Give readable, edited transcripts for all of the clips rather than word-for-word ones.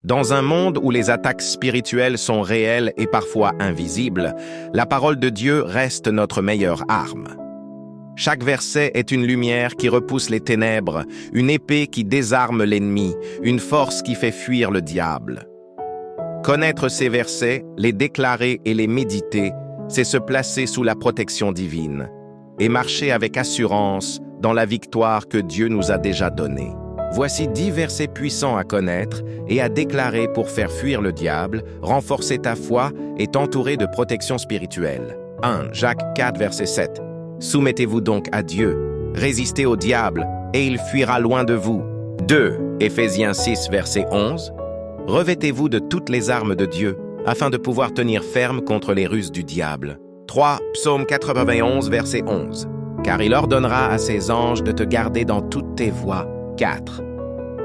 Dans un monde où les attaques spirituelles sont réelles et parfois invisibles, la parole de Dieu reste notre meilleure arme. Chaque verset est une lumière qui repousse les ténèbres, une épée qui désarme l'ennemi, une force qui fait fuir le diable. Connaître ces versets, les déclarer et les méditer, c'est se placer sous la protection divine et marcher avec assurance dans la victoire que Dieu nous a déjà donnée. Voici 10 versets puissants à connaître et à déclarer pour faire fuir le diable, renforcer ta foi et t'entourer de protection spirituelle. 1. Jacques 4, verset 7. Soumettez-vous donc à Dieu, résistez au diable, et il fuira loin de vous. 2. Éphésiens 6, verset 11. Revêtez-vous de toutes les armes de Dieu, afin de pouvoir tenir ferme contre les ruses du diable. 3. Psaume 91, verset 11. Car il ordonnera à ses anges de te garder dans toutes tes voies. 4.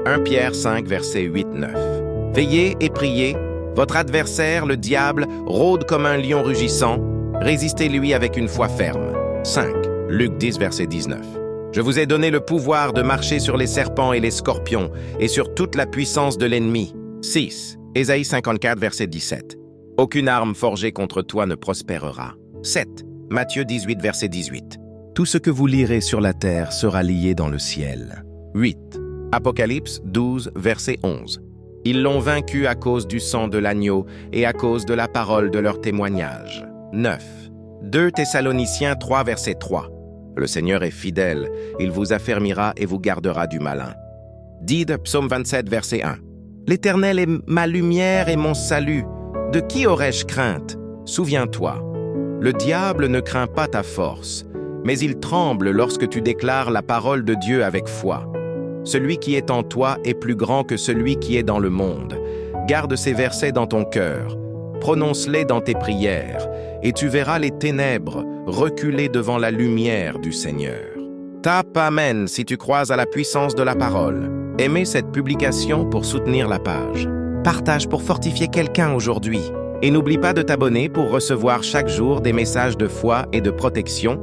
1 Pierre 5, verset 8-9. Veillez et priez, votre adversaire, le diable, rôde comme un lion rugissant, résistez-lui avec une foi ferme. 5. Luc 10, verset 19. Je vous ai donné le pouvoir de marcher sur les serpents et les scorpions, et sur toute la puissance de l'ennemi. 6. Ésaïe 54, verset 17. Aucune arme forgée contre toi ne prospérera. 7. Matthieu 18, verset 18. Tout ce que vous lirez sur la terre sera lié dans le ciel. 8. Apocalypse 12, verset 11. Ils l'ont vaincu à cause du sang de l'agneau et à cause de la parole de leur témoignage. 9. 2 Thessaloniciens 3, verset 3. Le Seigneur est fidèle, il vous affermira et vous gardera du malin. 10 Psaume 27, verset 1. L'Éternel est ma lumière et mon salut. De qui aurais-je crainte? Souviens-toi. Le diable ne craint pas ta force, mais il tremble lorsque tu déclares la parole de Dieu avec foi. Celui qui est en toi est plus grand que celui qui est dans le monde. Garde ces versets dans ton cœur, prononce-les dans tes prières, et tu verras les ténèbres reculer devant la lumière du Seigneur. Tape Amen si tu crois à la puissance de la parole. Aimez cette publication pour soutenir la page. Partage pour fortifier quelqu'un aujourd'hui. Et n'oublie pas de t'abonner pour recevoir chaque jour des messages de foi et de protection